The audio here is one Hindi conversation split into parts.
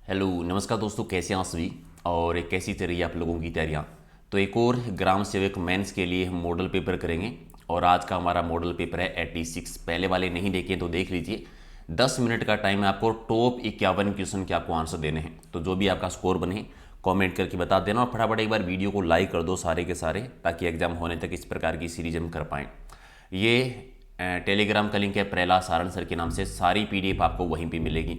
हेलो नमस्कार दोस्तों, कैसे हैं आप सभी और कैसी चल रही है आप लोगों की तैयारियां। तो एक और ग्राम सेवक मेंस के लिए हम मॉडल पेपर करेंगे और आज का हमारा मॉडल पेपर है 86। पहले वाले नहीं देखे तो देख लीजिए। 10 मिनट का टाइम है आपको, टॉप 51 क्वेश्चन के आपको आंसर देने हैं। तो जो भी आपका स्कोर बने कमेंट करके बता देना और फटाफट एक बार वीडियो को लाइक कर दो सारे के सारे, ताकि एग्जाम होने तक इस प्रकार की सीरीज हम कर पाएँ। ये टेलीग्राम का लिंक है प्रहलाद सारण सर के नाम से, सारी पीडीएफ आपको वहीं पे मिलेगी।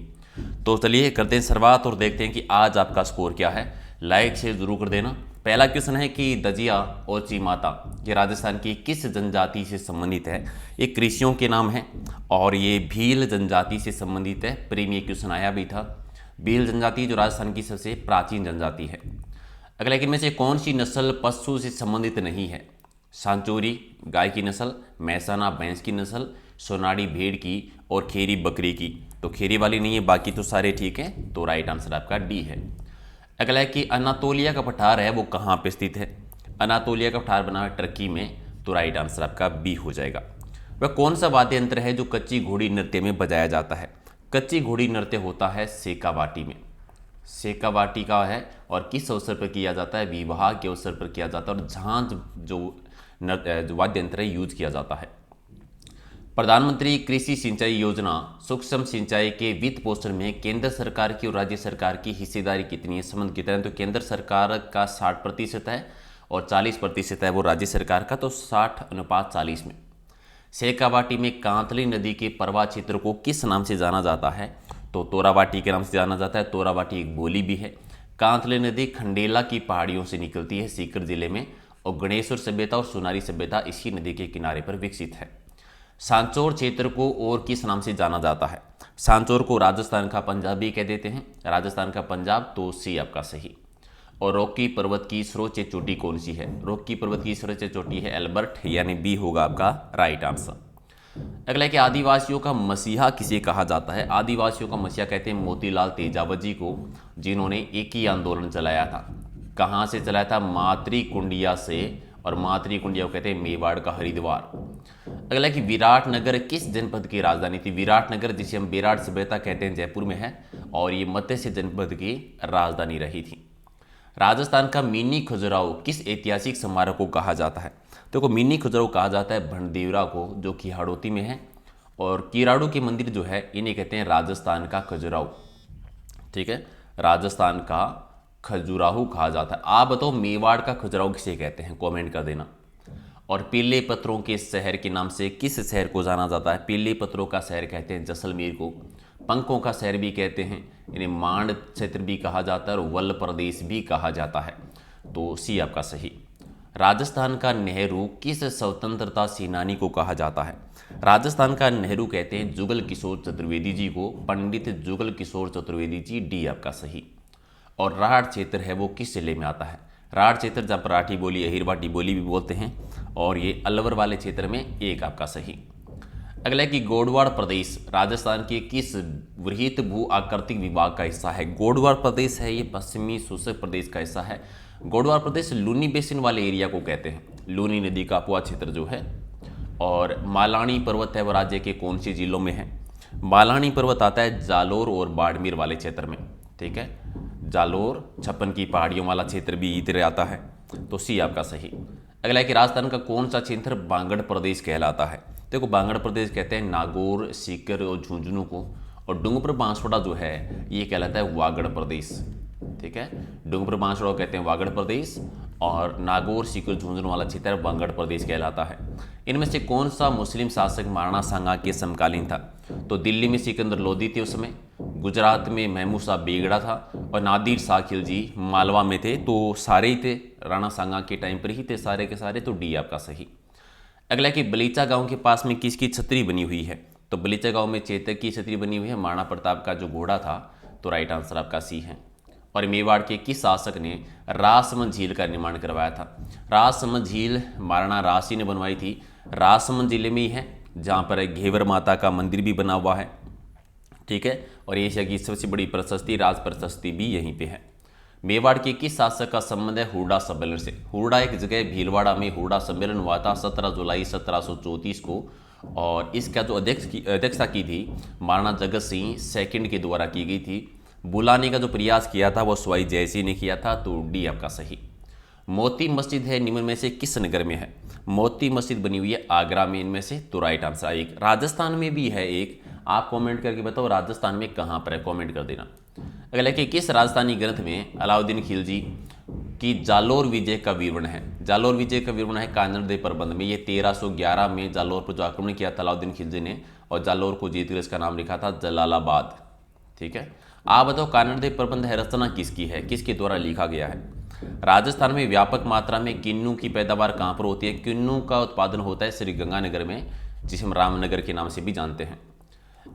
तो चलिए करते हैं शुरुआत और देखते हैं कि आज आपका स्कोर क्या है। लाइक शेयर जरूर कर देना। पहला क्वेश्चन है कि दजिया और चीमाता ये राजस्थान की किस जनजाति से संबंधित है। ये कृषियों के नाम है और ये भील जनजाति से संबंधित है। प्रीमियर क्वेश्चन आया भी था। भील जनजाति जो राजस्थान की सबसे प्राचीन जनजाति है। अगला कि इनमें से कौन सी नस्ल पशु से संबंधित नहीं है। सांचोरी गाय की नस्ल, मैसाना भैंस की नस्ल, सोनाड़ी भेड़ की और खेरी बकरी की। तो खेरी वाली नहीं है, बाकी तो सारे ठीक हैं। तो राइट आंसर आपका डी है। अगला है कि अनातोलिया का पठार है वो कहाँ पे स्थित है। अनातोलिया का पठार बना है टर्की में। तो राइट आंसर आपका बी हो जाएगा। वह कौन सा वाद्य यंत्र है जो कच्ची घोड़ी नृत्य में बजाया जाता है। कच्ची घोड़ी नृत्य होता है सेकावाटी में। सेकावाटी का है और किस अवसर पर किया जाता है। विवाह के अवसर पर किया जाता है और झांझ जो वाद्य यंत्र है यूज किया जाता है। प्रधानमंत्री कृषि सिंचाई योजना सूक्ष्म सिंचाई के वित्त पोषण में केंद्र सरकार की और राज्य सरकार की हिस्सेदारी कितनी है, संबंध कितना है। तो केंद्र सरकार का 60% है और 40% है वो राज्य सरकार का। तो 60:40 में। शेखावाटी में कांतली नदी के प्रवाह क्षेत्र को किस नाम से जाना जाता है। तो तोरावाटी के नाम से जाना जाता है। तोरावाटी एक बोली भी है। कांतली नदी खंडेला की पहाड़ियों से निकलती है सीकर जिले में और गणेश्वर सभ्यता और सोनारी सभ्यता इसी नदी के किनारे पर विकसित है। सांचौर क्षेत्र को और किस नाम से जाना जाता है। सांचौर को राजस्थान का पंजाब भी कह देते हैं। राजस्थान का पंजाब, तो सी आपका सही। और रॉकी पर्वत की सर्वोच्च चोटी कौन सी है। रॉकी पर्वत की सर्वोच्च चोटी है एल्बर्ट, यानी बी होगा आपका राइट आंसर। अगला है कि आदिवासियों का मसीहा किसे कहा जाता है। आदिवासियों का मसीहा कहते हैं मोतीलाल तेजावत जी को, जिन्होंने एक ही आंदोलन चलाया था। कहाँ से चलाया था। मातृकुंडिया से। और मातृकुंडिया को कहते हैं मेवाड़ का हरिद्वार। अगला है कि विराटनगर किस जनपद की राजधानी थी। विराटनगर जिसे हम विराट सभ्यता कहते हैं जयपुर में है और ये मत्स्य जनपद की राजधानी रही थी। राजस्थान का मिनी खजुराहो किस ऐतिहासिक स्मारक को कहा जाता है। देखो मिनी खजुराहो कहा जाता है भंडेवरा को, जो कि हाड़ौती में है। और किराड़ू के मंदिर जो है इन्हें कहते हैं राजस्थान का खजुराहो। ठीक है, राजस्थान का खजुराहो कहा जाता है। आप बताओ मेवाड़ का खजुराहो किसे कहते हैं, कमेंट कर देना। और पीले पत्थरों के शहर के नाम से किस शहर को जाना जाता है। पीले पत्थरों का शहर कहते हैं जैसलमेर को। पंखों का शहर भी कहते हैं, इन्हें मांड क्षेत्र भी कहा जाता है और वल प्रदेश भी कहा जाता है। तो सी आपका सही। राजस्थान का नेहरू किस स्वतंत्रता सेनानी को कहा जाता है। राजस्थान का नेहरू कहते हैं जुगल किशोर चतुर्वेदी जी को, पंडित जुगल किशोर चतुर्वेदी जी, डी आपका सही। और राढ़ क्षेत्र है वो किस जिले में आता है। राढ़ क्षेत्र जहाँ पर राठी बोली अहिरवाटी बोली भी बोलते हैं और ये अलवर वाले क्षेत्र में, एक आपका सही। अगला है कि गोडवाड़ प्रदेश राजस्थान के किस वृहत भू आकृतिक विभाग का हिस्सा है। गोडवाड़ प्रदेश है ये पश्चिमी शुष्क प्रदेश का हिस्सा है। गोडवाड़ प्रदेश लूनी बेसिन वाले एरिया को कहते हैं। लूनी नदी का अपवा क्षेत्र जो है। और मालानी पर्वत है वो राज्य के कौन से जिलों में है। मालानी पर्वत आता है जालोर और बाड़मेर वाले क्षेत्र में। ठीक है, जालोर छप्पन की पहाड़ियों वाला क्षेत्र भी इधर आता है। तो सी आपका सही। अगला है कि राजस्थान का कौन सा क्षेत्र बांगड़ प्रदेश कहलाता है। देखो बांगड़ प्रदेश कहते हैं नागौर, सीकर और झुंझुनू को। और डूंगरपुर बांसवाड़ा जो है ये कहलाता है वागड़ प्रदेश। ठीक है, डूंगरपुर बांसवाड़ा कहते हैं वागड़ प्रदेश और नागौर, सीकर, झुंझुनू वाला क्षेत्र बांगड़ प्रदेश कहलाता है। इनमें से कौन सा मुस्लिम शासक महाराणा सांगा के समकालीन था। तो दिल्ली में सिकंदर लोदी थे उस समय, गुजरात में महमूद शाह बेगड़ा था और नादिर शाह खिलजी मालवा में थे। तो सारे ही थे, राणा सांगा के टाइम पर ही थे सारे के सारे। तो डी आपका सही। अगला कि बलीचा गांव के पास में किसकी छतरी बनी हुई है। तो बलीचा गांव में चेतक की छतरी बनी हुई है, महाराणा प्रताप का जो घोड़ा था। तो राइट आंसर आपका सी है। और मेवाड़ के किस शासक ने राजसमंद झील का निर्माण करवाया था। राजसमंद झील महाराणा राजसिंह ने बनवाई थी। राजसमंद जिले में ही है जहाँ पर घेवर माता का मंदिर भी बना हुआ है। ठीक है, और एशिया की सबसे बड़ी प्रशस्ति राज प्रशस्ति भी यहीं पे है। मेवाड़ के किस शासक का संबंध है हुरडा सम्मेलन से। हुरडा एक जगह भीलवाड़ा में हुरडा सम्मेलन हुआ था 17 जुलाई 1734 को। और इसका जो अध्यक्षता की थी महाराणा जगत सिंह सेकंड के द्वारा की गई थी। बुलाने का जो प्रयास किया था वो सवाई जयसिंह ने किया था, तो डी आपका सही। मोती मस्जिद है निम्न में से किस नगर में है? मोती मस्जिद बनी हुई है आगरा में इनमें से, तो राइट आंसर। एक राजस्थान में भी है एक, आप कमेंट करके बताओ राजस्थान में कहाँ पर है, कमेंट कर देना। अगला कि किस राजस्थानी ग्रंथ में अलाउद्दीन खिलजी की जालोर विजय का विवरण है? जालोर विजय का विवरण है कानड़ दे प्रबंध में। ये 1311 में जालोर पर जो आक्रमण किया था अलाउद्दीन खिलजी ने, और जालोर को जीतकर इसका नाम लिखा था जलालाबाद। ठीक है, आप बताओ कानड़ दे प्रबंध है रचना किसकी है, किसके द्वारा लिखा गया है? राजस्थान में व्यापक मात्रा में किन्नू की पैदावार कहाँ पर होती है? किन्नू का उत्पादन होता है श्री गंगानगर में, जिसे हम रामनगर के नाम से भी जानते हैं।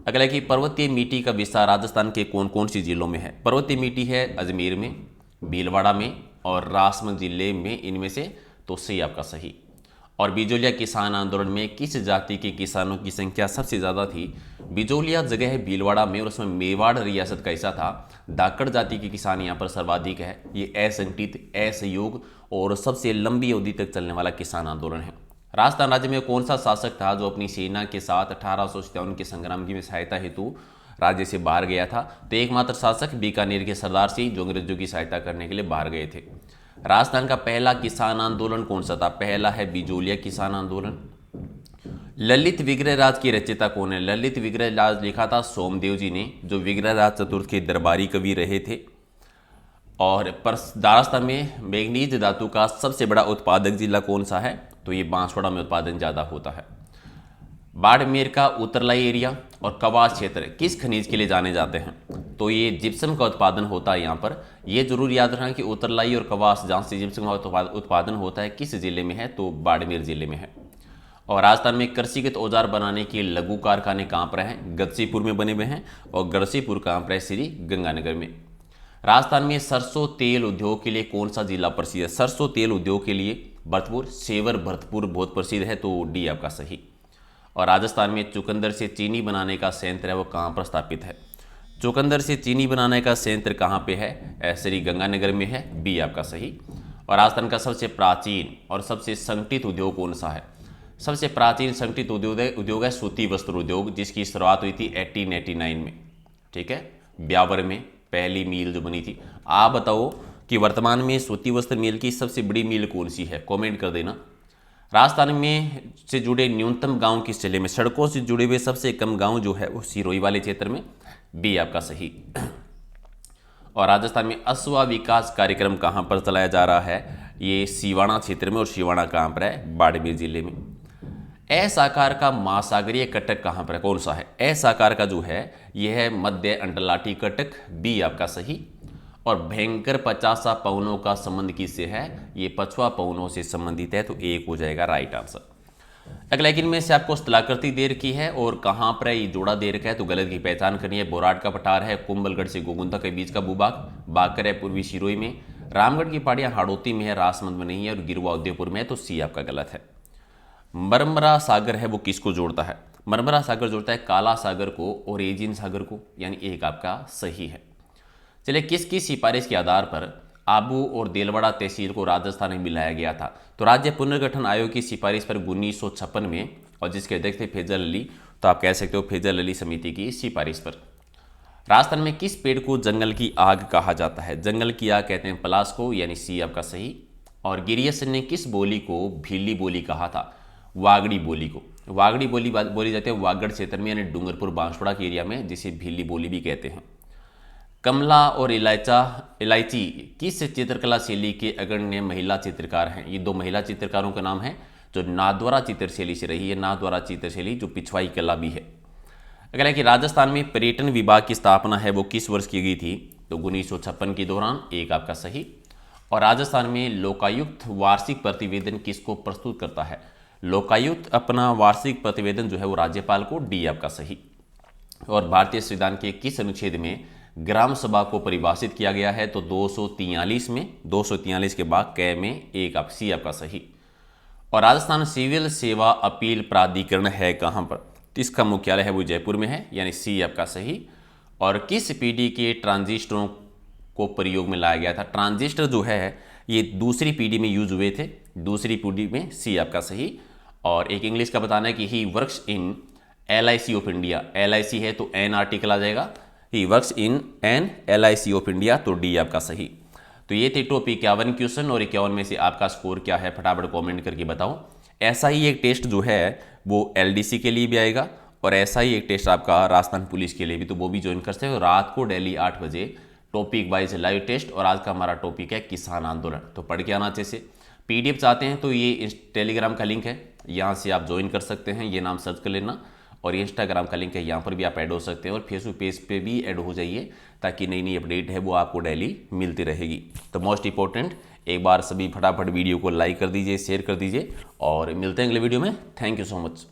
अगला कि पर्वतीय मिट्टी का विस्तार राजस्थान के कौन कौन सी जिलों में है? पर्वतीय मिट्टी है अजमेर में, भीलवाड़ा में और राजसमंद जिले में, इनमें से, तो सही आपका सही। और बिजोलिया किसान आंदोलन में किस जाति के किसानों की संख्या सबसे ज़्यादा थी? बिजोलिया जगह है भीलवाड़ा में, और उसमें मेवाड़ रियासत का हिस्सा था। धाकड़ जाति के किसान यहाँ पर सर्वाधिक है। ये असंगठित, असहयोग और सबसे लंबी अवधि तक चलने वाला किसान आंदोलन है। राजस्थान राज्य में कौन सा शासक था जो अपनी सेना के साथ 1857 के संग्राम की सहायता हेतु राज्य से बाहर गया था? तो एकमात्र शासक बीकानेर के सरदार सिंह, जो अंग्रेजों की सहायता करने के लिए बाहर गए थे। राजस्थान का पहला किसान आंदोलन कौन सा था? पहला है बिजोलिया किसान आंदोलन। ललित विग्रह राज की रचयिता कौन है? ललित विग्रह राज लिखा था सोमदेव जी ने, जो विग्रह राज चतुर्थ के दरबारी कवि रहे थे। और राजस्थान में मैग्नीज धातु का सबसे बड़ा उत्पादक जिला कौन सा है? तो ये बांसवाड़ा में उत्पादन ज़्यादा होता है। बाड़मेर का उत्तरलाई एरिया और कवास क्षेत्र किस खनिज के लिए जाने जाते हैं? तो ये जिप्सम का उत्पादन होता है यहाँ पर। ये जरूर याद रखना कि उत्तरलाई और कवास जहाँ से जिप्सम का उत्पादन होता है किस जिले में है? तो बाड़मेर जिले में है। और राजस्थान में कृषिगत औजार बनाने के लघु कारखाने कहाँ पर हैं? गदसीपुर में बने हुए हैं, और गदसीपुर कहाँ पर है? श्री गंगानगर में। राजस्थान में सरसों तेल उद्योग के लिए कौन सा जिला प्रसिद्ध है? सरसों तेल उद्योग के लिए भरतपुर, सेवर भरतपुर बहुत प्रसिद्ध है, तो डी आपका सही। और राजस्थान में चुकंदर से चीनी बनाने का संयंत्र है, वो कहाँ पर स्थापित है? चुकंदर से चीनी बनाने का संयंत्र कहाँ पे है? श्री गंगानगर में है, बी आपका सही। और राजस्थान का सबसे प्राचीन और सबसे संगठित उद्योग कौन सा है? सबसे प्राचीन संगठित उद्योग है सूती वस्त्र उद्योग, जिसकी शुरुआत हुई थी 1889 में। ठीक है, ब्यावर में पहली मिल जो बनी थी। आप बताओ कि वर्तमान में सूती वस्त्र मिल की सबसे बड़ी मिल कौन सी है? कमेंट कर देना। राजस्थान में से जुड़े न्यूनतम गांव किस जिले में? सड़कों से जुड़े हुए सबसे कम गांव जो है वो सिरोही वाले क्षेत्र में, बी आपका सही। और राजस्थान में अश्वा विकास कार्यक्रम कहां पर चलाया जा रहा है? ये सिवाना क्षेत्र में, और सिवाना कहां पर है? बाड़मेर जिले में। एस आकार का महासागरीय कटक कहां पर है? कौन सा है? एस आकार का जो है यह है मध्य अंटलाटी कटक, बी आपका सही। और भयंकर 50 पवनों का संबंध किससे है? ये पछुआ पवनों से संबंधित है, तो एक हो जाएगा राइट आंसर। अगला लेकिन में से आपको स्थलाकृति दे रखी है और कहां पर ये जोड़ा दे रखा है, तो गलत की पहचान करनी है। बोराट का पठार है कुंभलगढ़ से गोगुंदा के बीच का भूभाग, बाकर है पूर्वी सिरोही में, रामगढ़ की पहाड़ियां हाड़ौती में है, राजसमंद में नहीं है, और गिरुआ उदयपुर में है, तो सी आपका गलत है। मरमरा सागर है वो किसको जोड़ता है? मरमरा सागर जोड़ता है काला सागर को और एजियन सागर को, यानी एक आपका सही है। चलिए, किसकी सिफारिश के आधार पर आबू और देलवाड़ा तहसील को राजस्थान में मिलाया गया था? तो राज्य पुनर्गठन आयोग की सिफारिश पर 1956 में, और जिसके अध्यक्ष थे फैजल अली, तो आप कह सकते हो फैजल अली समिति की सिफारिश पर। राजस्थान में किस पेड़ को जंगल की आग कहा जाता है? जंगल की आग कहते हैं पलाश को, यानी सी आपका सही। और गिरियसन ने किस बोली को भीली बोली कहा था? वागड़ी बोली को। वागड़ी बोली बोली जाती है वागड़ क्षेत्र में, यानी डूंगरपुर बांसवाड़ा के एरिया में, जिसे भीली बोली भी कहते हैं। कमला और इलायची किस चित्रकला शैली के अग्रणी महिला चित्रकार हैं? ये दो महिला चित्रकारों का नाम है जो नाथद्वारा चित्रशैली से रही है, नाथद्वारा चित्रशैली जो पिछवाई कला भी है। अगर है कि राजस्थान में पर्यटन विभाग की स्थापना है वो किस वर्ष की गई थी? तो 1956 के दौरान, एक आपका सही। और राजस्थान में लोकायुक्त वार्षिक प्रतिवेदन किसको प्रस्तुत करता है? लोकायुक्त अपना वार्षिक प्रतिवेदन जो है वो राज्यपाल को, डी आपका सही। और भारतीय संविधान के किस अनुच्छेद में ग्राम सभा को परिभाषित किया गया है? तो 243 में, 243 के बाद क में, एक आप सी आपका सही। और राजस्थान सिविल सेवा अपील प्राधिकरण है कहाँ पर? इसका मुख्यालय है वो जयपुर में है, यानी सी आपका सही। और किस पीढ़ी के ट्रांजिस्टरों को प्रयोग में लाया गया था? ट्रांजिस्टर जो है ये दूसरी पीढ़ी में यूज हुए थे, दूसरी पीढ़ी में, सी आपका सही। और एक इंग्लिश का बताना है कि he works in LIC of India. LIC है तो एन आर्टिकल आ जाएगा, he works in an LIC of India, तो डी आपका सही। तो ये थे टॉप 51 क्वेश्चन और 51 में से आपका स्कोर क्या है फटाफट कमेंट करके बताओ। ऐसा ही एक टेस्ट जो है वो LDC के लिए भी आएगा और ऐसा ही एक टेस्ट आपका राजस्थान पुलिस के लिए भी, तो वो भी ज्वाइन कर सकते हो रात को डेली 8 बजे टॉपिक वाइज लाइव टेस्ट। और आज का हमारा टॉपिक है किसान आंदोलन, तो पढ़ के आना अच्छे से। PDF चाहते हैं तो ये टेलीग्राम का लिंक है, यहाँ से आप ज्वाइन कर सकते हैं, ये नाम सर्च कर लेना। और ये इंस्टाग्राम का लिंक है, यहाँ पर भी आप ऐड हो सकते हैं और फेसबुक पेज पे भी ऐड हो जाइए, ताकि नई नई अपडेट है वो आपको डेली मिलती रहेगी। तो मोस्ट इंपॉर्टेंट, एक बार सभी फटाफट वीडियो को लाइक कर दीजिए, शेयर कर दीजिए और मिलते हैं अगले वीडियो में। Thank you so much.